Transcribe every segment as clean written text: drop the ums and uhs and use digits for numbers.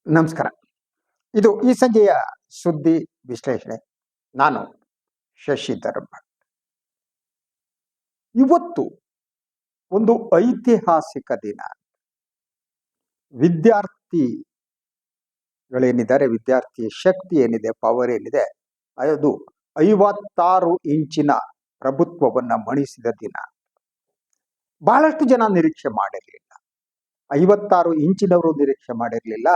ನಮಸ್ಕಾರ. ಇದು ಈ ಸಂಜೆಯ ಸುದ್ದಿ ವಿಶ್ಲೇಷಣೆ. ನಾನು ಶಶಿಧರ್ ಭಟ್. ಇವತ್ತು ಒಂದು ಐತಿಹಾಸಿಕ ದಿನ. ವಿದ್ಯಾರ್ಥಿಗಳೇನಿದ್ದಾರೆ, ವಿದ್ಯಾರ್ಥಿ ಶಕ್ತಿ ಏನಿದೆ, ಪವರ್ ಏನಿದೆ, ಅದು 56 ಇಂಚಿನ ಪ್ರಭುತ್ವವನ್ನ ಮಣಿಸಿದ ದಿನ. ಬಹಳಷ್ಟು ಜನ ನಿರೀಕ್ಷೆ ಮಾಡಿರಲಿಲ್ಲ. 56 ಇಂಚಿನವರು ನಿರೀಕ್ಷೆ ಮಾಡಿರಲಿಲ್ಲ,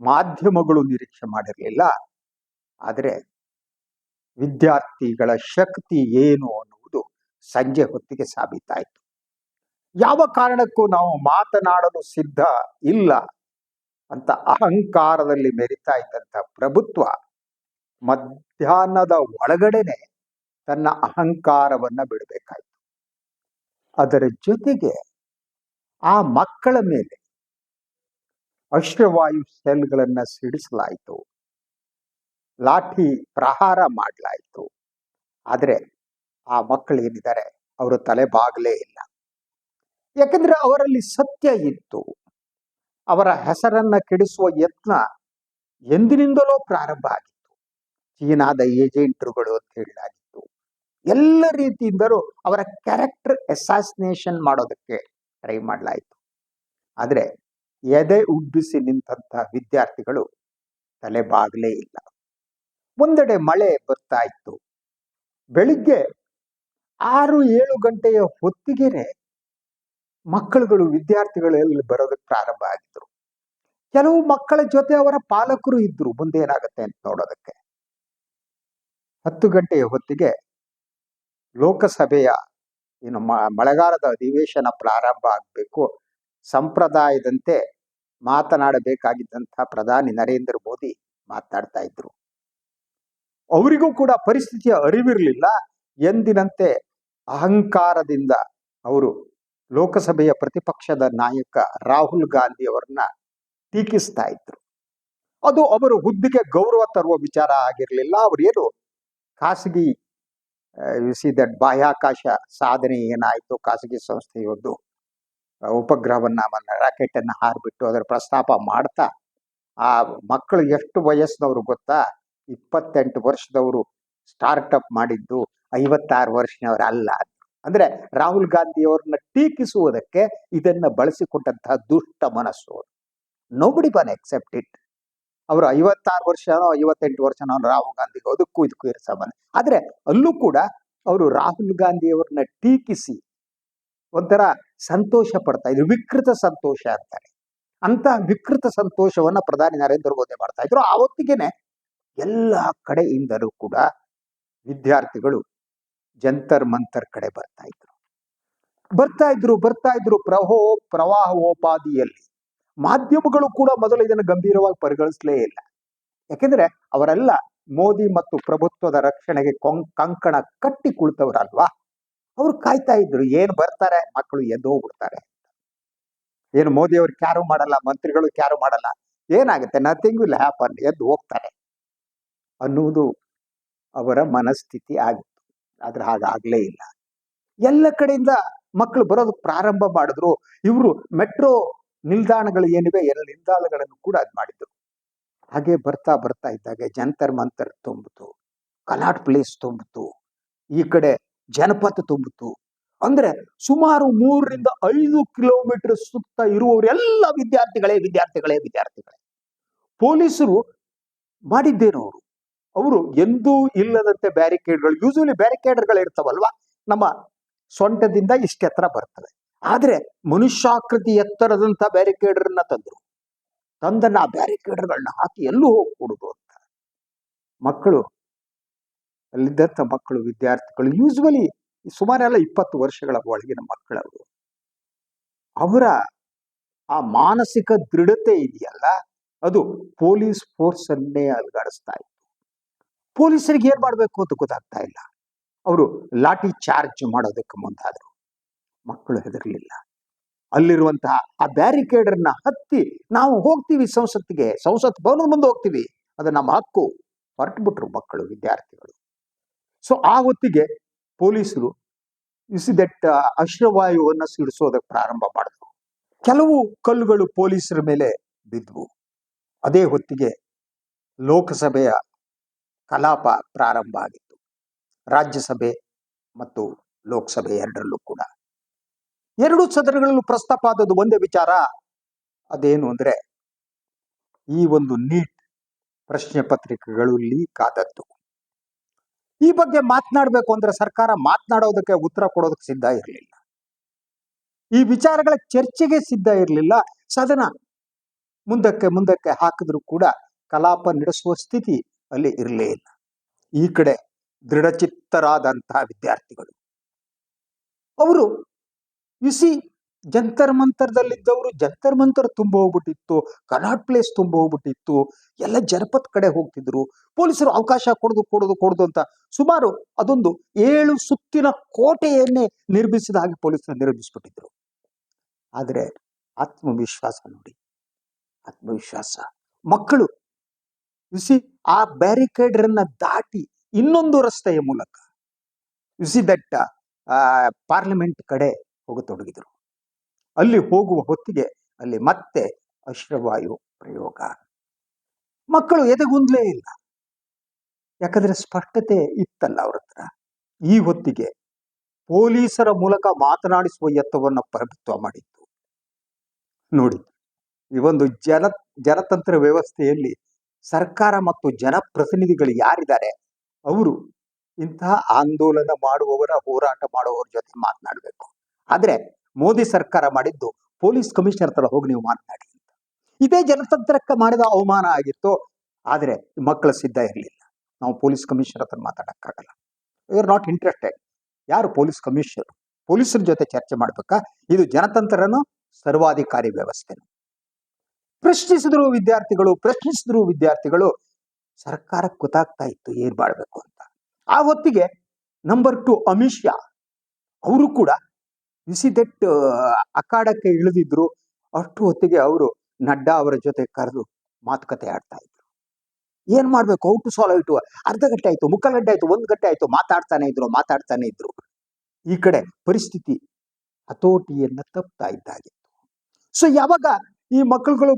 ಮಾಧ್ಯಮಗಳು ನಿರೀಕ್ಷೆ ಮಾಡಿರಲಿಲ್ಲ. ಆದರೆ ವಿದ್ಯಾರ್ಥಿಗಳ ಶಕ್ತಿ ಏನು ಅನ್ನುವುದು ಸಂಜೆ ಹೊತ್ತಿಗೆ ಸಾಬೀತಾಯಿತು. ಯಾವ ಕಾರಣಕ್ಕೂ ನಾವು ಮಾತನಾಡಲು ಸಿದ್ಧ ಇಲ್ಲ ಅಂತ ಅಹಂಕಾರದಲ್ಲಿ ಮೆರಿತಾ ಇದ್ದಂಥ ಪ್ರಭುತ್ವ ಮಧ್ಯಾಹ್ನದ ಒಳಗಡೆನೆ ತನ್ನ ಅಹಂಕಾರವನ್ನ ಬಿಡಬೇಕಾಯಿತು. ಅದರ ಜೊತೆಗೆ ಆ ಮಕ್ಕಳ ಮೇಲೆ ಅಶ್ರವಾಯು ಸೆಲ್ಗಳನ್ನ ಸಿಡಿಸಲಾಯಿತು, ಲಾಠಿ ಪ್ರಹಾರ ಮಾಡಲಾಯಿತು. ಆದರೆ ಆ ಮಕ್ಕಳು ಏನಿದ್ದಾರೆ, ಅವರು ತಲೆ ಬಾಗಲೇ ಇಲ್ಲ. ಯಾಕಂದ್ರೆ ಅವರಲ್ಲಿ ಸತ್ಯ ಇತ್ತು. ಅವರ ಹೆಸರನ್ನ ಕೆಡಿಸುವ ಯತ್ನ ಎಂದಿನಿಂದಲೂ ಪ್ರಾರಂಭ ಆಗಿತ್ತು. ಚೀನಾದ ಏಜೆಂಟ್ರುಗಳು ಅಂತ ಹೇಳಲಾಗಿತ್ತು. ಎಲ್ಲ ರೀತಿಯಿಂದಲೂ ಅವರ ಕ್ಯಾರೆಕ್ಟರ್ ಅಸಾಸಿನೇಷನ್ ಮಾಡೋದಕ್ಕೆ ಟ್ರೈ ಮಾಡಲಾಯಿತು. ಆದರೆ ಎದೆ ಉಬ್ಬಿಸಿ ನಿಂತಹ ವಿದ್ಯಾರ್ಥಿಗಳು ತಲೆ ಬಾಗಲೇ ಇಲ್ಲ. ಒಂದೆಡೆ ಮಳೆ ಬರ್ತಾ ಇತ್ತು. ಬೆಳಿಗ್ಗೆ 6-7 ಗಂಟೆಯ ಹೊತ್ತಿಗೆನೆ ಮಕ್ಕಳುಗಳು, ವಿದ್ಯಾರ್ಥಿಗಳಲ್ಲಿ ಬರೋದಕ್ಕೆ ಪ್ರಾರಂಭ ಆಗಿದ್ರು. ಕೆಲವು ಮಕ್ಕಳ ಜೊತೆ ಅವರ ಪಾಲಕರು ಇದ್ರು, ಮುಂದೆ ಏನಾಗುತ್ತೆ ಅಂತ ನೋಡೋದಕ್ಕೆ. 10 ಗಂಟೆಯ ಹೊತ್ತಿಗೆ ಲೋಕಸಭೆಯ ಮಳೆಗಾಲದ ಅಧಿವೇಶನ ಪ್ರಾರಂಭ ಆಗಬೇಕು. ಸಂಪ್ರದಾಯದಂತೆ ಮಾತನಾಡಬೇಕಾಗಿದ್ದಂಥ ಪ್ರಧಾನಿ ನರೇಂದ್ರ ಮೋದಿ ಮಾತನಾಡ್ತಾ ಇದ್ರು. ಅವರಿಗೂ ಕೂಡ ಪರಿಸ್ಥಿತಿಯ ಅರಿವಿರಲಿಲ್ಲ. ಎಂದಿನಂತೆ ಅಹಂಕಾರದಿಂದ ಅವರು ಲೋಕಸಭೆಯ ಪ್ರತಿಪಕ್ಷದ ನಾಯಕ ರಾಹುಲ್ ಗಾಂಧಿ ಅವರನ್ನ ಟೀಕಿಸ್ತಾ ಇದ್ರು. ಅದು ಅವರು ಹುದ್ದೆಗೆ ಗೌರವ ತರುವ ವಿಚಾರ ಆಗಿರಲಿಲ್ಲ. ಅವರೇನು ಖಾಸಗಿ ಬಾಹ್ಯಾಕಾಶ ಸಾಧನೆ ಏನಾಯಿತು, ಖಾಸಗಿ ಸಂಸ್ಥೆಯೊಂದು ಉಪಗ್ರಹವನ್ನ ರಾಕೆಟ್ ಅನ್ನ ಹಾರ್ಬಿಟ್ಟು ಅದರ ಪ್ರಸ್ತಾಪ ಮಾಡ್ತಾ, ಆ ಮಕ್ಕಳು ಎಷ್ಟು ವಯಸ್ಸಿನವರು ಗೊತ್ತಾ, 28 ವರ್ಷದವರು ಸ್ಟಾರ್ಟ್ಅಪ್ ಮಾಡಿದ್ದು, 56 ವರ್ಷನವರು ಅಲ್ಲ. ಅಂದ್ರೆ ರಾಹುಲ್ ಗಾಂಧಿ ಅವರನ್ನ ಟೀಕಿಸುವುದಕ್ಕೆ ಇದನ್ನ ಬಳಸಿಕೊಂಡಂತಹ ದುಷ್ಟ ಮನಸ್ಸು. Nobody can accept it. ಅವರು 56 ವರ್ಷನೋ 58 ವರ್ಷನೋ ರಾಹುಲ್ ಗಾಂಧಿಗೆ ಅದಕ್ಕೂ ಇದಕ್ಕೂ ಇರೋ ಸಂಬಂಧ. ಆದ್ರೆ ಅಲ್ಲೂ ಕೂಡ ಅವರು ರಾಹುಲ್ ಗಾಂಧಿ ಅವ್ರನ್ನ ಟೀಕಿಸಿ ಒಂಥರ ಸಂತೋಷ ಪಡ್ತಾ ಇದ್ರು. ವಿಕೃತ ಸಂತೋಷ ಅಂತಾರೆ. ಅಂತ ವಿಕೃತ ಸಂತೋಷವನ್ನ ಪ್ರಧಾನಿ ನರೇಂದ್ರ ಮೋದಿ ಮಾಡ್ತಾ ಇದ್ರು. ಆವತ್ತಿಗೆನೆ ಎಲ್ಲ ಕಡೆಯಿಂದಲೂ ಕೂಡ ವಿದ್ಯಾರ್ಥಿಗಳು ಜಂತರ್ ಮಂತರ್ ಕಡೆ ಬರ್ತಾ ಇದ್ರು ಪ್ರವಾಹೋಪಾದಿಯಲ್ಲಿ. ಮಾಧ್ಯಮಗಳು ಕೂಡ ಮೊದಲು ಇದನ್ನು ಗಂಭೀರವಾಗಿ ಪರಿಗಣಿಸಲೇ ಇಲ್ಲ. ಯಾಕೆಂದ್ರೆ ಅವರೆಲ್ಲ ಮೋದಿ ಮತ್ತು ಪ್ರಭುತ್ವದ ರಕ್ಷಣೆಗೆ ಕಂಕಣ ಕಟ್ಟಿ ಕುಳಿತವರಲ್ವಾ. ಅವ್ರು ಕಾಯ್ತಾ ಇದ್ರು, ಏನ್ ಬರ್ತಾರೆ ಮಕ್ಕಳು ಎದ್ದು ಹೋಗ್ಬಿಡ್ತಾರೆ, ಏನು ಮೋದಿ ಅವ್ರು ಕ್ಯಾರು ಮಾಡಲ್ಲ, ಮಂತ್ರಿಗಳು ಕ್ಯಾರು ಮಾಡಲ್ಲ, ಏನಾಗುತ್ತೆ, ನಥಿಂಗ್ ವಿಲ್ ಹ್ಯಾಪನ್, ಎದ್ದು ಹೋಗ್ತಾರೆ ಅನ್ನುವುದು ಅವರ ಮನಸ್ಥಿತಿ ಆಗಿತ್ತು. ಆದ್ರೆ ಹಾಗಾಗ್ಲೇ ಇಲ್ಲ. ಎಲ್ಲ ಕಡೆಯಿಂದ ಮಕ್ಕಳು ಬರೋದಕ್ಕೆ ಪ್ರಾರಂಭ ಮಾಡಿದ್ರು. ಇವರು ಮೆಟ್ರೋ ನಿಲ್ದಾಣಗಳು ಏನಿವೆ, ಎಲ್ಲ ನಿಲ್ದಾಣಗಳನ್ನು ಕೂಡ ಅದ್ ಮಾಡಿದ್ರು. ಹಾಗೆ ಬರ್ತಾ ಇದ್ದಾಗ ಜಂತರ್ ಮಂತರ್ ತುಂಬಿತು, ಕನಾಟ್ ಪ್ಲೇಸ್ ತುಂಬಿತು, ಈ ಕಡೆ ಜನಪಥ ತುಂಬಿತು. ಅಂದ್ರೆ ಸುಮಾರು 3-5 ಕಿಲೋಮೀಟರ್ ಸುತ್ತ ಇರುವವರೆಲ್ಲ ವಿದ್ಯಾರ್ಥಿಗಳೇ. ಪೊಲೀಸರು ಮಾಡಿದ್ದೇನು, ಅವರು ಎಂದೂ ಇಲ್ಲದಂತೆ ಬ್ಯಾರಿಕೇಡ್ಗಳು, ಯೂಶುವಲಿ ಬ್ಯಾರಿಕೇಡ್ಗಳು ಇರ್ತಾವಲ್ವಾ, ನಮ್ಮ ಸೊಂಟದಿಂದ ಇಷ್ಟು ಎತ್ತರ ಬರ್ತವೆ. ಆದ್ರೆ ಮನುಷ್ಯಾಕೃತಿ ಎತ್ತರದಂತ ಬ್ಯಾರಿಕೇಡರ್ನ ತಂದನ್ನ ಆ ಬ್ಯಾರಿಕೇಡ್ಗಳನ್ನ ಹಾಕಿ ಎಲ್ಲೂ ಹೋಗ್ಕೊಡುದು ಅಂತ. ಮಕ್ಕಳು, ಅಲ್ಲಿದ್ದಂಥ ಮಕ್ಕಳು, ವಿದ್ಯಾರ್ಥಿಗಳು ಯೂಶುವಲಿ ಸುಮಾರೆಲ್ಲ 20 ವರ್ಷಗಳ ಒಳಗಿನ ಮಕ್ಕಳವರು. ಅವರ ಆ ಮಾನಸಿಕ ದೃಢತೆ ಇದೆಯಲ್ಲ, ಅದು ಪೊಲೀಸ್ ಫೋರ್ಸ್ ಅನ್ನೇ ಅಲ್ಗಾಡಿಸ್ತಾ ಇತ್ತು. ಪೊಲೀಸರಿಗೆ ಏನ್ ಮಾಡ್ಬೇಕು ಅಂತ ಗೊತ್ತಾಗ್ತಾ ಇಲ್ಲ. ಅವರು ಲಾಠಿ ಚಾರ್ಜ್ ಮಾಡೋದಕ್ಕೆ ಮುಂದಾದ್ರು. ಮಕ್ಕಳು ಹೆದರ್ಲಿಲ್ಲ. ಅಲ್ಲಿರುವಂತಹ ಆ ಬ್ಯಾರಿಕೇಡರ್ನ ಹತ್ತಿ ನಾವು ಹೋಗ್ತೀವಿ ಸಂಸತ್ ಭವನದ ಮುಂದೆ ಹೋಗ್ತೀವಿ, ಅದು ನಮ್ಮ ಹಕ್ಕು, ಹೊರಟುಬಿಟ್ರು ಮಕ್ಕಳು, ವಿದ್ಯಾರ್ಥಿಗಳು. ಸೊ ಆ ಹೊತ್ತಿಗೆ ಪೊಲೀಸರು ಇಸಿದೆಟ್ಟ ಅಶ್ರವಾಯುವನ್ನ ಸಿಡಿಸೋದಕ್ಕೆ ಪ್ರಾರಂಭ ಮಾಡಿದ್ರು. ಕೆಲವು ಕಲ್ಲುಗಳು ಪೊಲೀಸರ ಮೇಲೆ ಬಿದ್ವು. ಅದೇ ಹೊತ್ತಿಗೆ ಲೋಕಸಭೆಯ ಕಲಾಪ ಪ್ರಾರಂಭ ಆಗಿತ್ತು. ರಾಜ್ಯಸಭೆ ಮತ್ತು ಲೋಕಸಭೆ ಎರಡರಲ್ಲೂ ಕೂಡ ಎರಡೂ ಸದನಗಳಲ್ಲೂ ಪ್ರಸ್ತಾಪ ಆದದ್ದು ಒಂದೇ ವಿಚಾರ. ಅದೇನು ಅಂದ್ರೆ ಈ ಒಂದು ನೀಟ್ ಪ್ರಶ್ನೆ ಪತ್ರಿಕೆಗಳು ಲೀಕ್ ಆದದ್ದು. ಈ ಬಗ್ಗೆ ಮಾತನಾಡಬೇಕು ಅಂದ್ರೆ ಸರ್ಕಾರ ಮಾತನಾಡೋದಕ್ಕೆ, ಉತ್ತರ ಕೊಡೋದಕ್ಕೆ ಸಿದ್ಧ ಇರಲಿಲ್ಲ. ಈ ವಿಚಾರಗಳ ಚರ್ಚೆಗೆ ಸಿದ್ಧ ಇರಲಿಲ್ಲ. ಸದನ ಮುಂದಕ್ಕೆ ಹಾಕಿದ್ರು ಕೂಡ ಕಲಾಪ ನಡೆಸುವ ಸ್ಥಿತಿ ಅಲ್ಲಿ ಇರಲೇ ಇಲ್ಲ. ಈ ಕಡೆ ದೃಢಚಿತ್ತರಾದಂತಹ ವಿದ್ಯಾರ್ಥಿಗಳು, ಅವರು ಯುಸಿ ಜಂತರ್ ಮಂತರ್ದಲ್ಲಿದ್ದವರು ಜಂತರ್ ಮಂತರ್ ತುಂಬ ಹೋಗ್ಬಿಟ್ಟಿತ್ತು, ಕನಾಟ್ ಪ್ಲೇಸ್ ತುಂಬ ಹೋಗ್ಬಿಟ್ಟಿತ್ತು, ಎಲ್ಲ ಜನಪದ ಕಡೆ ಹೋಗ್ತಿದ್ರು. ಪೊಲೀಸರು ಅವಕಾಶ ಕೊಡೋದು ಅಂತ ಸುಮಾರು ಅದೊಂದು 7 ಸುತ್ತಿನ ಕೋಟೆಯನ್ನೇ ನಿರ್ಮಿಸಿದ ಹಾಗೆ ಪೊಲೀಸರು ನಿರ್ಮಿಸ್ಬಿಟ್ಟಿದ್ರು. ಆದರೆ ಆತ್ಮವಿಶ್ವಾಸ ನೋಡಿ, ಆತ್ಮವಿಶ್ವಾಸ. ಮಕ್ಕಳು ಯುಸಿ ಆ ಬ್ಯಾರಿಕೇಡ್ರನ್ನ ದಾಟಿ ಇನ್ನೊಂದು ರಸ್ತೆಯ ಮೂಲಕ ಯುಸಿ ದಟ್ಟ ಪಾರ್ಲಿಮೆಂಟ್ ಕಡೆ ಹೋಗತೊಡಗಿದ್ರು. ಅಲ್ಲಿ ಹೋಗುವ ಹೊತ್ತಿಗೆ ಅಲ್ಲಿ ಮತ್ತೆ ಅಶ್ರವಾಯು ಪ್ರಯೋಗ. ಮಕ್ಕಳು ಎದೆಗುಂದಲೇ ಇಲ್ಲ, ಯಾಕಂದ್ರೆ ಸ್ಪಷ್ಟತೆ ಇತ್ತಲ್ಲ ಅವ್ರ ಹತ್ರ. ಈ ಹೊತ್ತಿಗೆ ಪೊಲೀಸರ ಮೂಲಕ ಮಾತನಾಡಿಸುವ ಯತ್ನವನ್ನು ಪ್ರಭುತ್ವ ಮಾಡಿತ್ತು. ನೋಡಿ, ಈ ಒಂದು ಜನತಂತ್ರ ವ್ಯವಸ್ಥೆಯಲ್ಲಿ ಸರ್ಕಾರ ಮತ್ತು ಜನಪ್ರತಿನಿಧಿಗಳು ಯಾರಿದ್ದಾರೆ ಅವರು ಇಂತಹ ಆಂದೋಲನ ಮಾಡುವವರ, ಹೋರಾಟ ಮಾಡುವವರ ಜೊತೆ ಮಾತನಾಡಬೇಕು. ಆದ್ರೆ ಮೋದಿ ಸರ್ಕಾರ ಮಾಡಿದ್ದು ಪೊಲೀಸ್ ಕಮಿಷನರ್ ಹತ್ರ ಹೋಗಿ ನೀವು ಮಾತನಾಡಿ ಅಂತ. ಇದೇ ಜನತಂತ್ರಕ್ಕೆ ಮಾಡಿದ ಅವಮಾನ ಆಗಿತ್ತು. ಆದ್ರೆ ಮಕ್ಕಳ ಸಿದ್ಧ ಇರಲಿಲ್ಲ. ನಾವು ಪೊಲೀಸ್ ಕಮಿಷನರ್ ಹತ್ರ ಮಾತಾಡಕ್ಕಾಗಲ್ಲ, ಯು ಆರ್ ನಾಟ್ ಇಂಟ್ರೆಸ್ಟೆಡ್. ಯಾರು ಪೊಲೀಸ್ ಕಮಿಷನರ್? ಪೊಲೀಸರ ಜೊತೆ ಚರ್ಚೆ ಮಾಡ್ಬೇಕಾ? ಇದು ಜನತಂತ್ರನೋ ಸರ್ವಾಧಿಕಾರಿ ವ್ಯವಸ್ಥೆ. ಪ್ರಶ್ನಿಸಿದ್ರು ವಿದ್ಯಾರ್ಥಿಗಳು. ಸರ್ಕಾರಕ್ಕೆ ಗೊತ್ತಾಗ್ತಾ ಇತ್ತು ಏನ್ ಮಾಡ್ಬೇಕು ಅಂತ. ಆ ಹೊತ್ತಿಗೆ ನಂಬರ್ 2 ಅಮಿತ್ ಶಾ ಅವರು ಕೂಡ ಯುಸಿ ದಟ್ ಅಖಾಡಕ್ಕೆ ಇಳಿದಿದ್ರು. ಅಷ್ಟು ಹೊತ್ತಿಗೆ ಅವರು ನಡ್ಡಾ ಅವರ ಜೊತೆ ಕರೆದು ಮಾತುಕತೆ ಆಡ್ತಾ ಇದ್ರು. ಏನ್ ಮಾಡ್ಬೇಕು, ಹೌ ಟು ಸಾಲ್ವ್ ಇಟ್. ಅರ್ಧ ಗಂಟೆ ಆಯ್ತು, ಮುಕ್ಕಾಲು ಗಂಟೆ ಆಯ್ತು, 1 ಗಂಟೆ ಆಯ್ತು, ಮಾತಾಡ್ತಾನೆ ಇದ್ರು. ಈ ಕಡೆ ಪರಿಸ್ಥಿತಿ ಹತೋಟಿಯನ್ನ ತಪ್ತಾ ಇದ್ದಾಗಿತ್ತು. ಸೊ ಯಾವಾಗ ಈ ಮಕ್ಕಳುಗಳು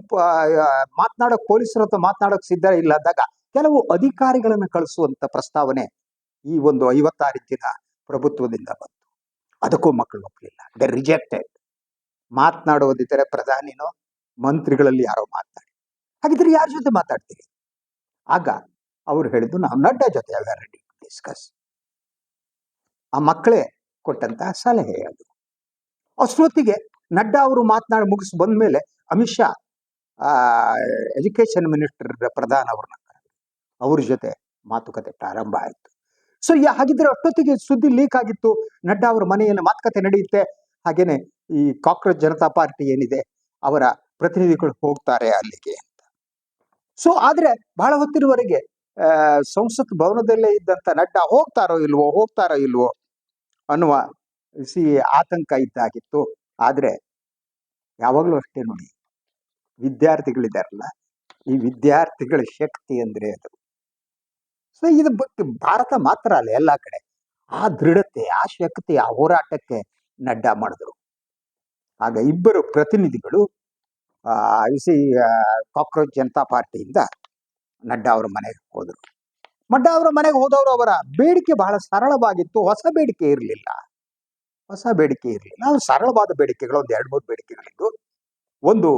ಪೊಲೀಸರ ಹತ್ರ ಮಾತನಾಡೋಕ್ ಸಿದ್ಧ ಇಲ್ಲದಾಗ ಕೆಲವು ಅಧಿಕಾರಿಗಳನ್ನ ಕಳಿಸುವಂತ ಪ್ರಸ್ತಾವನೆ ಈ ಒಂದು 56 ಇಂಚಿನ ಪ್ರಭುತ್ವದಿಂದ ಬಂತು. ಅದಕ್ಕೂ ಮಕ್ಕಳು ಒಪ್ಪಲಿಲ್ಲ. They rejected. ಮಾತನಾಡೋದಿದ್ದರೆ ಪ್ರಧಾನಿನೋ ಮಂತ್ರಿಗಳಲ್ಲಿ ಯಾರೋ ಮಾತನಾಡಿ. ಹಾಗಿದ್ರೆ ಯಾರ ಜೊತೆ ಮಾತಾಡ್ತೀರಿ? ಆಗ ಅವ್ರು ಹೇಳಿದ್ದು, ನಾವು ನಡ್ಡಾ ಜೊತೆ ರೆಡಿ ಟು ಡಿಸ್ಕಸ್. ಆ ಮಕ್ಕಳೇ ಕೊಟ್ಟಂತಹ ಸಲಹೆ ಅದು. ಅಷ್ಟೊತ್ತಿಗೆ ನಡ್ಡಾ ಅವರು ಮಾತನಾಡಿ ಮುಗಿಸಿ ಬಂದ್ಮೇಲೆ ಅಮಿತ್ ಶಾ ಎಜುಕೇಶನ್ ಮಿನಿಸ್ಟರ್ ಪ್ರಧಾನ್ ಅವ್ರ ಜೊತೆ ಮಾತುಕತೆ ಪ್ರಾರಂಭ ಆಯಿತು. ಸೊ ಹಾಗಿದ್ರೆ ಅಷ್ಟೊತ್ತಿಗೆ ಸುದ್ದಿ ಲೀಕ್ ಆಗಿತ್ತು, ನಡ್ಡಾ ಅವರ ಮನೆಯಲ್ಲಿ ಮಾತುಕತೆ ನಡೆಯುತ್ತೆ, ಹಾಗೇನೆ ಈ ಕಾಕ್ರೋಚ್ ಜನತಾ ಪಾರ್ಟಿ ಏನಿದೆ ಅವರ ಪ್ರತಿನಿಧಿಗಳು ಹೋಗ್ತಾರೆ ಅಲ್ಲಿಗೆ ಅಂತ. ಸೊ ಆದ್ರೆ ಬಹಳ ಹೊತ್ತಿನವರೆಗೆ ಸಂಸತ್ ಭವನದಲ್ಲೇ ಇದ್ದಂತ ನಡ್ಡಾ ಹೋಗ್ತಾರೋ ಇಲ್ವೋ ಅನ್ನುವ ಆತಂಕ ಇದ್ದಾಗಿತ್ತು. ಆದ್ರೆ ಯಾವಾಗಲೂ ಅಷ್ಟೇ ನೋಡಿ, ವಿದ್ಯಾರ್ಥಿಗಳಿದಾರಲ್ಲ, ಈ ವಿದ್ಯಾರ್ಥಿಗಳ ಶಕ್ತಿ ಅಂದ್ರೆ ಅದು. ಸೊ ಇದು ಭಾರತ ಮಾತ್ರ ಅಲ್ಲ, ಎಲ್ಲಾ ಕಡೆ ಆ ದೃಢತೆ, ಆ ಶಕ್ತಿ, ಆ ಹೋರಾಟಕ್ಕೆ ನಡ್ಡಾ ಮಾಡಿದ್ರು. ಆಗ ಇಬ್ಬರು ಪ್ರತಿನಿಧಿಗಳು ಕಾಕ್ರೋಚ್ ಜನತಾ ಪಾರ್ಟಿಯಿಂದ ನಡ್ಡಾ ಅವರ ಮನೆಗೆ ಹೋದರು. ನಡ್ಡಾ ಅವರ ಮನೆಗೆ ಹೋದವರು ಅವರ ಬೇಡಿಕೆ ಬಹಳ ಸರಳವಾಗಿತ್ತು. ಹೊಸ ಬೇಡಿಕೆ ಇರಲಿಲ್ಲ. ಅದು ಸರಳವಾದ ಬೇಡಿಕೆಗಳು, ಒಂದು 2-3 ಬೇಡಿಕೆಗಳಿದ್ದು. ಒಂದು,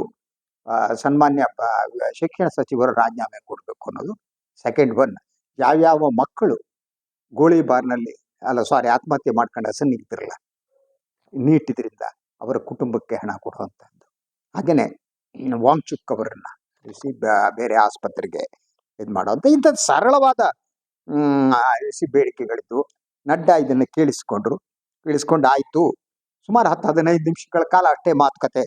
ಸನ್ಮಾನ್ಯ ಶಿಕ್ಷಣ ಸಚಿವರು ರಾಜೀನಾಮೆ ಕೊಡಬೇಕು ಅನ್ನೋದು. ಸೆಕೆಂಡ್ ಒನ್, ಯಾವ್ಯಾವ ಮಕ್ಕಳು ಗೋಳಿಬಾರ್ನಲ್ಲಿ ಆತ್ಮಹತ್ಯೆ ಮಾಡ್ಕೊಂಡು ಹಸನಿಗ್ತಿರಲ್ಲ ನೀಟ್ ಇದರಿಂದ ಅವರ ಕುಟುಂಬಕ್ಕೆ ಹಣ ಕೊಡುವಂತಹದ್ದು. ಹಾಗೇನೆ ವಾಂಗ್ಚುಕ್ ಅವರನ್ನ ಬೇರೆ ಆಸ್ಪತ್ರೆಗೆ ಇದು ಮಾಡುವಂತ ಇಂಥದ್ದು ಸರಳವಾದ ಬೇಡಿಕೆಗಳಿದ್ದು. ನಡ್ಡಾ ಇದನ್ನ ಕೇಳಿಸ್ಕೊಂಡು ಆಯ್ತು. ಸುಮಾರು 10-15 ನಿಮಿಷಗಳ ಕಾಲ ಅಷ್ಟೇ ಮಾತುಕತೆ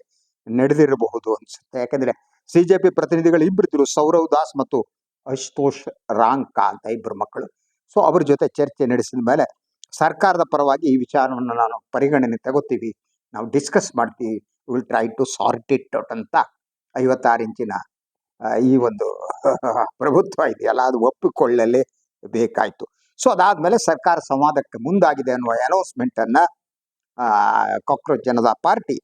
ನಡೆದಿರಬಹುದು ಅನ್ಸುತ್ತೆ. ಯಾಕಂದ್ರೆ ಸಿಜೆಪಿ ಪ್ರತಿನಿಧಿಗಳು ಇಬ್ಬರಿದ್ರು, ಸೌರವ್ ದಾಸ್ ಮತ್ತು ಅಶುತೋಷ್ ರಾಂಕಾ ಅಂತ ಇಬ್ಬರು ಮಕ್ಕಳು. ಸೊ ಅವ್ರ ಜೊತೆ ಚರ್ಚೆ ನಡೆಸಿದ ಮೇಲೆ ಸರ್ಕಾರದ ಪರವಾಗಿ ಈ ವಿಚಾರವನ್ನು ನಾನು ಪರಿಗಣನೆ ತಗೋತೀವಿ, ನಾವು ಡಿಸ್ಕಸ್ ಮಾಡ್ತೀವಿ, will try to sort it out ಅಂತ 56 ಇಂಚಿನ ಈ ಒಂದು ಪ್ರಭುತ್ವ ಇದೆಯಲ್ಲ ಅದು ಒಪ್ಪಿಕೊಳ್ಳಲೇ ಬೇಕಾಯ್ತು. ಸೊ ಅದಾದ್ಮೇಲೆ ಸರ್ಕಾರ ಸಂವಾದಕ್ಕೆ ಮುಂದಾಗಿದೆ ಅನ್ನುವ ಅನೌನ್ಸ್ಮೆಂಟ್ ಅನ್ನ ಕಾಕ್ರೋಚ್ ಜನತಾ ಪಾರ್ಟಿ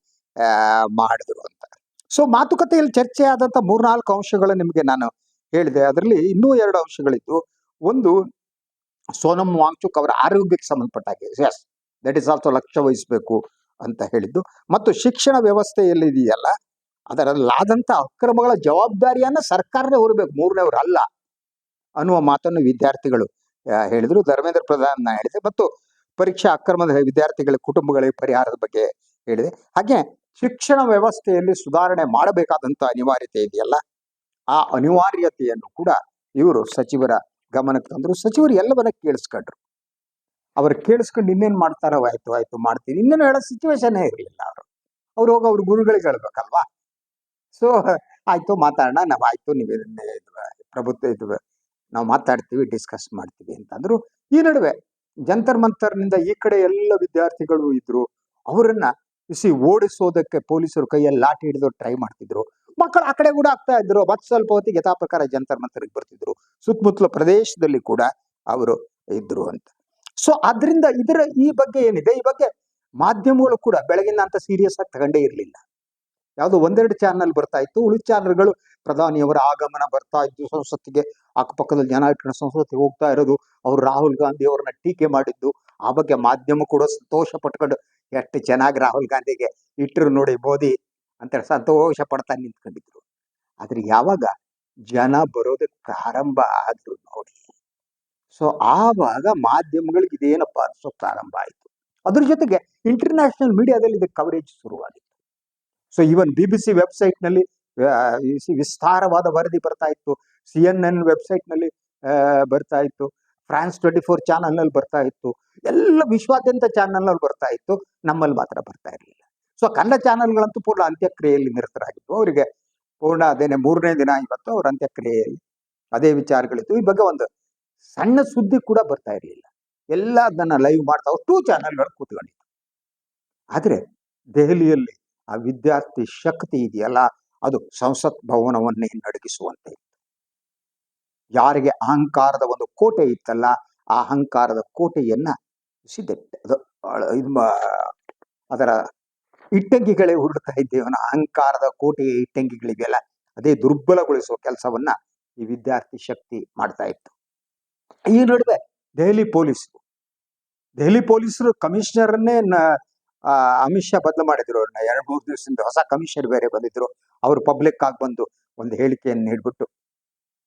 ಮಾಡಿದ್ರು ಅಂತ. ಸೊ ಮಾತುಕತೆಯಲ್ಲಿ ಚರ್ಚೆ ಆದಂತ 3-4 ಅಂಶಗಳು ನಿಮಗೆ ನಾನು ಹೇಳಿದೆ. ಅದರಲ್ಲಿ ಇನ್ನೂ 2 ಅಂಶಗಳಿದ್ದು. ಒಂದು, ಸೋನಂ ವಾಂಗ್ಚುಕ್ ಅವರ ಆರೋಗ್ಯಕ್ಕೆ ಸಂಬಂಧಪಟ್ಟ ಹಾಗೆ, ಎಸ್, ದಟ್ ಇಸ್ ಆಲ್ಸೋ ಲಕ್ಷ್ಯ ವಹಿಸಬೇಕು ಅಂತ ಹೇಳಿದ್ದು. ಮತ್ತು ಶಿಕ್ಷಣ ವ್ಯವಸ್ಥೆಯಲ್ಲಿ ಇದೆಯಲ್ಲ, ಅದರಲ್ಲಾದಂಥ ಅಕ್ರಮಗಳ ಜವಾಬ್ದಾರಿಯನ್ನ ಸರ್ಕಾರನೇ ಹೊರಬೇಕು, ಮೂರನೇವರು ಅಲ್ಲ ಅನ್ನುವ ಮಾತನ್ನು ವಿದ್ಯಾರ್ಥಿಗಳು ಹೇಳಿದ್ರು. ಧರ್ಮೇಂದ್ರ ಪ್ರಧಾನ್ ಹೇಳಿದೆ. ಮತ್ತು ಪರೀಕ್ಷಾ ಅಕ್ರಮದ ವಿದ್ಯಾರ್ಥಿಗಳ ಕುಟುಂಬಗಳಿಗೆ ಪರಿಹಾರದ ಬಗ್ಗೆ ಹೇಳಿದೆ. ಹಾಗೆ ಶಿಕ್ಷಣ ವ್ಯವಸ್ಥೆಯಲ್ಲಿ ಸುಧಾರಣೆ ಮಾಡಬೇಕಾದಂತ ಅನಿವಾರ್ಯತೆ ಇದೆಯಲ್ಲ, ಆ ಅನಿವಾರ್ಯತೆಯನ್ನು ಕೂಡ ಇವರು ಸಚಿವರ ಗಮನಕ್ಕೆ ತಂದರು. ಸಚಿವರು ಎಲ್ಲವನ್ನ ಕೇಳಿಸ್ಕೊಂಡ್ರು. ಅವ್ರು ಕೇಳಿಸ್ಕೊಂಡು ಇನ್ನೇನ್ ಮಾಡ್ತಾರೋ, ಆಯ್ತು ಮಾಡ್ತೀನಿ, ಇನ್ನೇನು ಹೇಳೋ ಸಿಚುವೇಶನ್ನೇ ಇರಲಿಲ್ಲ. ಅವ್ರು ಹೋಗಿ ಅವ್ರ ಗುರುಗಳಿಗೆ ಹೇಳ್ಬೇಕಲ್ವಾ. ಸೊ ಆಯ್ತು ಮಾತಾಡೋಣ, ನಾವು ಆಯ್ತು ನೀವು ಪ್ರಭುತ್ವ ಇದು ನಾವು ಮಾತಾಡ್ತೀವಿ, ಡಿಸ್ಕಸ್ ಮಾಡ್ತೀವಿ ಅಂತಂದ್ರು. ಈ ನಡುವೆ ಜಂತರ್ ಮಂತರ್ನಿಂದ ಈ ಕಡೆ ಎಲ್ಲ ವಿದ್ಯಾರ್ಥಿಗಳು ಇದ್ರು. ಅವರನ್ನ ಓಡಿಸೋದಕ್ಕೆ ಪೊಲೀಸರು ಕೈಯಲ್ಲಿ ಲಾಠಿ ಹಿಡಿದು ಟ್ರೈ ಮಾಡ್ತಿದ್ರು. ಮಕ್ಕಳು ಆ ಕಡೆ ಕೂಡ ಆಗ್ತಾ ಇದ್ರು. ಮತ್ತೆ ಸ್ವಲ್ಪ ಹೊತ್ತಿಗೆ ಯಥಾ ಪ್ರಕಾರ ಜಂತರ್ ಮಂತರ್ಗೆ ಬರ್ತಿದ್ರು. ಸುತ್ತಮುತ್ತಲ ಪ್ರದೇಶದಲ್ಲಿ ಕೂಡ ಅವರು ಇದ್ರು ಅಂತ. ಸೊ ಆದ್ರಿಂದ ಈ ಬಗ್ಗೆ ಏನಿದೆ, ಈ ಬಗ್ಗೆ ಮಾಧ್ಯಮಗಳು ಕೂಡ ಬೆಳಗಿನ ಅಂತ ಸೀರಿಯಸ್ ಆಗಿ ತಗೊಂಡೇ ಇರಲಿಲ್ಲ. ಯಾವುದು 1-2 ಚಾನಲ್ ಬರ್ತಾ ಇತ್ತು. ಉಳಿದ ಚಾನಲ್ಗಳು ಪ್ರಧಾನಿಯವರ ಆಗಮನ ಬರ್ತಾ ಇದ್ದು, ಸಂಸತ್ತಿಗೆ ಅಕ್ಕಪಕ್ಕದಲ್ಲಿ ಜನ ಇಟ್ಕೊಂಡು ಸಂಸತ್ತಿಗೆ ಹೋಗ್ತಾ ಇರೋದು, ಅವರು ರಾಹುಲ್ ಗಾಂಧಿ ಅವರನ್ನ ಟೀಕೆ ಮಾಡಿದ್ದು, ಆ ಬಗ್ಗೆ ಮಾಧ್ಯಮ ಕೂಡ ಸಂತೋಷ ಪಟ್ಕೊಂಡು ಎಷ್ಟು ಚೆನ್ನಾಗಿ ರಾಹುಲ್ ಗಾಂಧಿಗೆ ಇಟ್ಟರು ನೋಡಿ ಮೋದಿ ಅಂತೇಳಿ ಸಂತೋಷ ಪಡ್ತಾ ನಿಂತ್ಕೊಂಡಿದ್ರು. ಆದ್ರೆ ಯಾವಾಗ ಜನ ಬರೋದಕ್ಕೆ ಪ್ರಾರಂಭ ಆದ್ರು ನೋಡಿ, ಸೊ ಆವಾಗ ಮಾಧ್ಯಮಗಳಿಗೆ ಇದೇನಪ್ಪ ಅನ್ಸೋ ಪ್ರಾರಂಭ ಆಯಿತು. ಅದ್ರ ಜೊತೆಗೆ ಇಂಟರ್ನ್ಯಾಷನಲ್ ಮೀಡಿಯಾದಲ್ಲಿ ಇದಕ್ಕೆ ಕವರೇಜ್ ಶುರುವಾಗಿತ್ತು. ಸೊ ಈವನ್ BBC ವೆಬ್ಸೈಟ್ ನಲ್ಲಿ ವಿಸ್ತಾರವಾದ ವರದಿ ಬರ್ತಾ ಇತ್ತು. CNN ವೆಬ್ಸೈಟ್ ನಲ್ಲಿ ಬರ್ತಾ ಇತ್ತು. France 24 ಚಾನಲ್ ನಲ್ಲಿ ಬರ್ತಾ ಇತ್ತು. ಎಲ್ಲ ವಿಶ್ವಾದ್ಯಂತ ಚಾನಲ್ ನಲ್ಲಿ ಬರ್ತಾ ಇತ್ತು. ನಮ್ಮಲ್ಲಿ ಮಾತ್ರ ಬರ್ತಾ ಇರಲಿಲ್ಲ. ಸೊ ಕನ್ನಡ ಚಾನಲ್ಗಳಂತೂ ಪೂರ್ಣ ಅಂತ್ಯಕ್ರಿಯೆಯಲ್ಲಿ ನಿರತರಾಗಿತ್ತು. ಅವರಿಗೆ ಪೂರ್ಣ ಅದೇನೆ 3ನೇ ದಿನ ಇವತ್ತು ಅವ್ರ ಅಂತ್ಯಕ್ರಿಯೆಯಲ್ಲಿ ಅದೇ ವಿಚಾರಗಳಿತ್ತು. ಈ ಬಗ್ಗೆ ಒಂದು ಸಣ್ಣ ಸುದ್ದಿ ಕೂಡ ಬರ್ತಾ ಇರಲಿಲ್ಲ. ಎಲ್ಲ ಅದನ್ನ ಲೈವ್ ಮಾಡ್ತಾ ಅಷ್ಟು ಚಾನಲ್ಗಳು ಕೂತ್ಕೊಂಡಿತ್ತು. ಆದ್ರೆ ದೆಹಲಿಯಲ್ಲಿ ಆ ವಿದ್ಯಾರ್ಥಿ ಶಕ್ತಿ ಇದೆಯಲ್ಲ, ಅದು ಸಂಸತ್ ಭವನವನ್ನೇ ನಡಗಿಸುವಂತೆ ಇತ್ತು. ಯಾರಿಗೆ ಅಹಂಕಾರದ ಒಂದು ಕೋಟೆ ಇತ್ತಲ್ಲ, ಆ ಅಹಂಕಾರದ ಕೋಟೆಯನ್ನ ಅದರ ಇಟ್ಟಂಗಿಗಳೇ ಹುಡುಕ್ತಾ ಇದ್ದೇವನ ಅಹಂಕಾರದ ಕೋಟೆಯ ಇಟ್ಟಂಗಿಗಳಿವೆಯಲ್ಲ, ಅದೇ ದುರ್ಬಲಗೊಳಿಸುವ ಕೆಲಸವನ್ನ ಈ ವಿದ್ಯಾರ್ಥಿ ಶಕ್ತಿ ಮಾಡ್ತಾ ಇತ್ತು. ಈ ನಡುವೆ ದೆಹಲಿ ಪೊಲೀಸರು ಕಮಿಷನರ್ನೇ ಅಮಿತ್ ಶಾ ಬದಲು ಮಾಡಿದ್ರು. 2-3 ದಿವಸದಿಂದ ಹೊಸ ಕಮಿಷನರ್ ಬೇರೆ ಬಂದಿದ್ರು. ಅವರು ಪಬ್ಲಿಕ್ ಆಗಿ ಬಂದು ಒಂದು ಹೇಳಿಕೆಯನ್ನು ನೀಡ್ಬಿಟ್ಟು,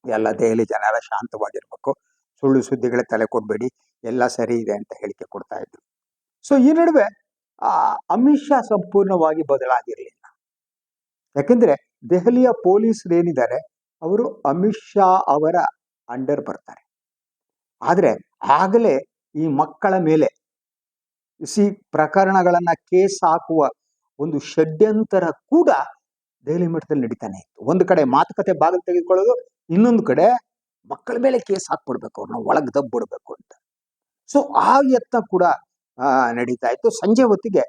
ಎಲ್ಲ ದೆಹಲಿ ಜನ ಎಲ್ಲ ಶಾಂತವಾಗಿರ್ಬೇಕು, ಸುಳ್ಳು ಸುದ್ದಿಗಳೇ ತಲೆ ಕೊಡ್ಬೇಡಿ, ಎಲ್ಲ ಸರಿ ಇದೆ ಅಂತ ಹೇಳಿಕೆ ಕೊಡ್ತಾ ಇದ್ರು. ಸೊ ಈ ನಡುವೆ ಅಮಿತ್ ಶಾ ಸಂಪೂರ್ಣವಾಗಿ ಬದಲಾಗಿರ್ಲಿಲ್ಲ. ಯಾಕೆಂದ್ರೆ ದೆಹಲಿಯ ಪೊಲೀಸರು ಏನಿದ್ದಾರೆ, ಅವರು ಅಮಿತ್ ಶಾ ಅವರ ಅಂಡರ್ ಬರ್ತಾರೆ. ಆದ್ರೆ ಆಗಲೇ ಈ ಮಕ್ಕಳ ಮೇಲೆ ಪ್ರಕರಣಗಳನ್ನ ಕೇಸ್ ಹಾಕುವ ಒಂದು ಷಡ್ಯಂತರ ಕೂಡ ದೆಹಲಿ ಮಟ್ಟದಲ್ಲಿ ನಡೀತಾನೆ ಇತ್ತು. ಒಂದು ಕಡೆ ಮಾತುಕತೆ ಬಾಗಿಲು ತೆಗೆದುಕೊಳ್ಳೋದು, ಇನ್ನೊಂದು ಕಡೆ ಮಕ್ಕಳ ಮೇಲೆ ಕೇಸ್ ಹಾಕ್ಬಿಡ್ಬೇಕು, ಅವ್ರನ್ನ ಒಳಗ್ ದಬ್ಬಿಡ್ಬೇಕು ಅಂತ. ಸೊ ಆ ಯತ್ನ ಕೂಡ ನಡೀತಾ ಇತ್ತು. ಸಂಜೆ ಹೊತ್ತಿಗೆ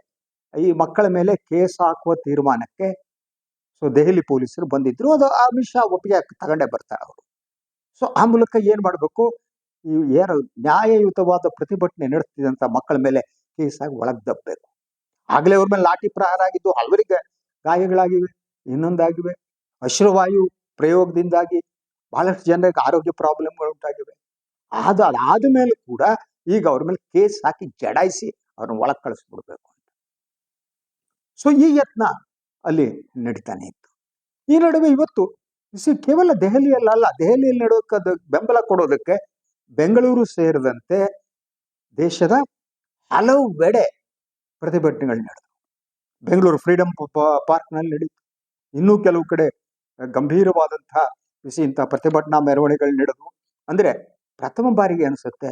ಈ ಮಕ್ಕಳ ಮೇಲೆ ಕೇಸ್ ಹಾಕುವ ತೀರ್ಮಾನಕ್ಕೆ ಸೊ ದೆಹಲಿ ಪೊಲೀಸರು ಬಂದಿದ್ರು. ಅದು ಅಮಿತ್ ಶಾ ಒಪ್ಪಿಗೆ ತಗೊಂಡೇ ಬರ್ತಾರೆ ಅವರು. ಸೊ ಆ ಮೂಲಕ ಏನ್ ಮಾಡ್ಬೇಕು, ಈ ಏನು ನ್ಯಾಯಯುತವಾದ ಪ್ರತಿಭಟನೆ ನಡೆಸ್ತಿದಂತ ಮಕ್ಕಳ ಮೇಲೆ ಕೇಸ್ ಆಗಿ ಒಳಗ್ ದಬ್ಬಬೇಕು. ಆಗ್ಲೇ ಅವ್ರ ಮೇಲೆ ಲಾಠಿ ಪ್ರಹಾರ ಆಗಿದ್ದು, ಹಲವರಿಗೆ ಗಾಯಗಳಾಗಿವೆ, ಇನ್ನೊಂದಾಗಿವೆ. ಅಶ್ರುವಾಯು ಪ್ರಯೋಗದಿಂದಾಗಿ ಬಹಳಷ್ಟು ಜನರಿಗೆ ಆರೋಗ್ಯ ಪ್ರಾಬ್ಲಮ್ಗಳು ಉಂಟಾಗಿವೆ. ಅದಾದ ಮೇಲೆ ಕೂಡ ಈಗ ಅವ್ರ ಮೇಲೆ ಕೇಸ್ ಹಾಕಿ ಜಡಾಯಿಸಿ ಅವ್ರನ್ನ ಒಳಗ್ ಕಳಿಸ್ಬಿಡ್ಬೇಕು ಅಂತ. ಸೊ ಈ ಯತ್ನ ಅಲ್ಲಿ ನಡೀತಾನೆ ಇತ್ತು. ಈ ನಡುವೆ ಇವತ್ತು ಕೇವಲ ದೆಹಲಿಯಲ್ಲ, ದೆಹಲಿಯಲ್ಲಿ ನಡೆಯೋಕೆ ಬೆಂಬಲ ಕೊಡೋದಕ್ಕೆ ಬೆಂಗಳೂರು ಸೇರಿದಂತೆ ದೇಶದ ಹಲವೆಡೆ ಪ್ರತಿಭಟನೆಗಳು ನಡೆದವು. ಬೆಂಗಳೂರು ಫ್ರೀಡಂ ಪಾರ್ಕ್ ನಲ್ಲಿ ನಡೀತು. ಇನ್ನೂ ಕೆಲವು ಕಡೆ ಗಂಭೀರವಾದಂತಹ ಇಂತಹ ಪ್ರತಿಭಟನಾ ಮೆರವಣಿಗೆಗಳು ನಡೆದವು. ಅಂದ್ರೆ ಪ್ರಥಮ ಬಾರಿಗೆ ಅನಿಸುತ್ತೆ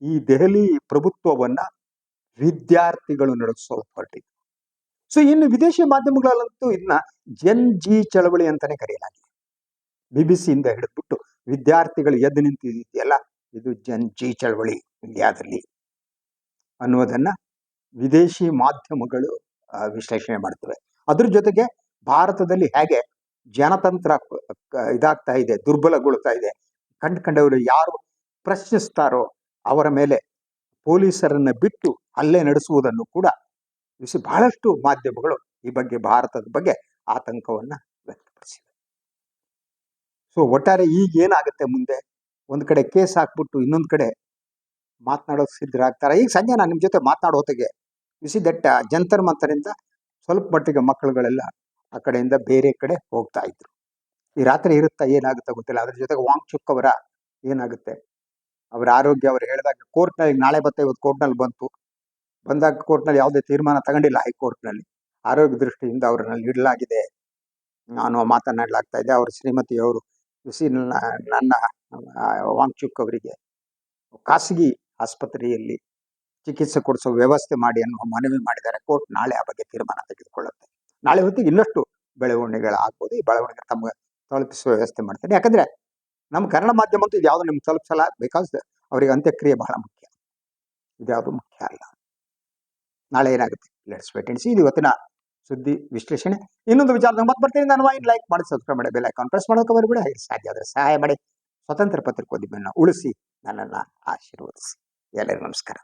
ಈ ದೆಹಲಿ ಪ್ರಭುತ್ವವನ್ನ ವಿದ್ಯಾರ್ಥಿಗಳು ನಡೆಸೋ ಹೊರಟಿದ್ರು. ಸೊ ಇನ್ನು ವಿದೇಶಿ ಮಾಧ್ಯಮಗಳಲ್ಲಂತೂ ಇದನ್ನ ಜನ್-ಜಿ ಚಳವಳಿ ಅಂತಾನೆ ಕರೆಯಲಾಗಿದೆ. BBC-ಯಿಂದ ಹಿಡಿದ್ಬಿಟ್ಟು ವಿದ್ಯಾರ್ಥಿಗಳು ಎದ್ದು ನಿಂತಿದೆಯಲ್ಲ, ಇದು ಜನ್-ಜಿ ಚಳವಳಿ ಇಂಡಿಯಾದಲ್ಲಿ ಅನ್ನೋದನ್ನ ವಿದೇಶಿ ಮಾಧ್ಯಮಗಳು ವಿಶ್ಲೇಷಣೆ ಮಾಡ್ತವೆ. ಅದ್ರ ಜೊತೆಗೆ ಭಾರತದಲ್ಲಿ ಹೇಗೆ ಜನತಂತ್ರ ಇದಾಗ್ತಾ ಇದೆ, ದುರ್ಬಲಗೊಳ್ತಾ ಇದೆ, ಕಂಡುಕೊಂಡವರು ಯಾರು ಪ್ರಶ್ನಿಸ್ತಾರೋ ಅವರ ಮೇಲೆ ಪೊಲೀಸರನ್ನ ಬಿಟ್ಟು ಹಲ್ಲೆ ನಡೆಸುವುದನ್ನು ಕೂಡ ಬಹಳಷ್ಟು ಮಾಧ್ಯಮಗಳು ಈ ಬಗ್ಗೆ ಭಾರತದ ಬಗ್ಗೆ ಆತಂಕವನ್ನ ವ್ಯಕ್ತಪಡಿಸಿದೆ. ಸೊ ಒಟ್ಟಾರೆ ಈಗ ಏನಾಗುತ್ತೆ ಮುಂದೆ, ಒಂದ್ ಕಡೆ ಕೇಸ್ ಹಾಕ್ಬಿಟ್ಟು ಇನ್ನೊಂದ್ ಕಡೆ ಮಾತನಾಡೋಕೆ ಸಿದ್ಧರಾಗ್ತಾರೆ. ಈಗ ಸಂಜೆ ನಾನು ನಿಮ್ ಜೊತೆ ಮಾತನಾಡೋ ಹೊತ್ತಿಗೆ ಬಿಸಿ ದಟ್ಟ ಜಂತರ್ ಮಂತರಿಂದ ಸ್ವಲ್ಪ ಮಟ್ಟಿಗೆ ಮಕ್ಕಳುಗಳೆಲ್ಲ ಆ ಕಡೆಯಿಂದ ಬೇರೆ ಕಡೆ ಹೋಗ್ತಾ ಇದ್ರು. ಈ ರಾತ್ರಿ ಇರುತ್ತಾ ಏನಾಗುತ್ತೆ ಗೊತ್ತಿಲ್ಲ. ಅದ್ರ ಜೊತೆಗೆ ವಾಂಗ್ಚುಕ್ ಅವರ ಏನಾಗುತ್ತೆ ಅವರ ಆರೋಗ್ಯ, ಅವರು ಹೇಳಿದಾಗ ಕೋರ್ಟ್ನಲ್ಲಿ ನಾಳೆ ಇವತ್ತು ಕೋರ್ಟ್ನಲ್ಲಿ ಬಂದಾಗ ಕೋರ್ಟ್ನಲ್ಲಿ ಯಾವುದೇ ತೀರ್ಮಾನ ತಗೊಂಡಿಲ್ಲ ಹೈಕೋರ್ಟ್ನಲ್ಲಿ. ಆರೋಗ್ಯ ದೃಷ್ಟಿಯಿಂದ ಅವರನ್ನು ಇಡಲಾಗಿದೆ ಅನ್ನೋ ಮಾತನಾಡಲಾಗ್ತಾ ಇದೆ. ಅವ್ರ ಶ್ರೀಮತಿಯವರು ಬಿಸಿ ನನ್ನ ವಾಂಗ್ಚುಕ್ ಅವರಿಗೆ ಖಾಸಗಿ ಆಸ್ಪತ್ರೆಯಲ್ಲಿ ಚಿಕಿತ್ಸೆ ಕೊಡಿಸೋ ವ್ಯವಸ್ಥೆ ಮಾಡಿ ಅನ್ನೋ ಮನವಿ ಮಾಡಿದ್ದಾರೆ. ಕೋರ್ಟ್ ನಾಳೆ ಆ ಬಗ್ಗೆ ತೀರ್ಮಾನ ತೆಗೆದುಕೊಳ್ಳುತ್ತೆ. ನಾಳೆ ಹೊತ್ತಿಗೆ ಇನ್ನಷ್ಟು ಬೆಳವಣಿಗೆಗಳಾಗ್ಬೋದು. ಈ ಬೆಳವಣಿಗೆ ತಮಗೆ ತಲುಪಿಸುವ ವ್ಯವಸ್ಥೆ ಮಾಡ್ತಾರೆ. ಯಾಕಂದ್ರೆ ನಮ್ಮ ಕನ್ನಡ ಮಾಧ್ಯಮ ಅಂತೂ ಇದ್ಯಾವುದು ನಿಮ್ಗೆ ತಲುಪಿಸಲ್ಲ. ಬಿಕಾಸ್ ಅವರಿಗೆ ಅಂತ್ಯಕ್ರಿಯೆ ಬಹಳ ಮುಖ್ಯ, ಇದ್ಯಾವುದು ಮುಖ್ಯ ಅಲ್ಲ. ನಾಳೆ ಏನಾಗುತ್ತೆ ಲೆಟ್ಸ್ ವೇಟ್ ಅಂಡ್ ಸಿ. ಇದು ಇವತ್ತಿನ ಸುದ್ದಿ ವಿಶ್ಲೇಷಣೆ. ಇನ್ನೊಂದು ವಿಚಾರ ಮತ್ತೆ ಬರ್ತೀನಿ. ನಾನು ಲೈಕ್ ಮಾಡಿ, ಸಬ್ಸ್ಕ್ರೈಬ್ ಮಾಡಿ, ಬೆಲ್ ಐಕಾನ್ ಪ್ರೆಸ್ ಮಾಡೋಕೆ ಬರಬೇಡಿ. ಹಾಗೆ ಸಾಧ್ಯ ಆದರೆ ಸಹಾಯ ಮಾಡಿ. ಸ್ವತಂತ್ರ ಪತ್ರಿಕೋದ್ಯಮವನ್ನು ಉಳಿಸಿ, ನನ್ನನ್ನು ಆಶೀರ್ವದಿಸಿ. ಎಲ್ಲರಿಗೂ ನಮಸ್ಕಾರ.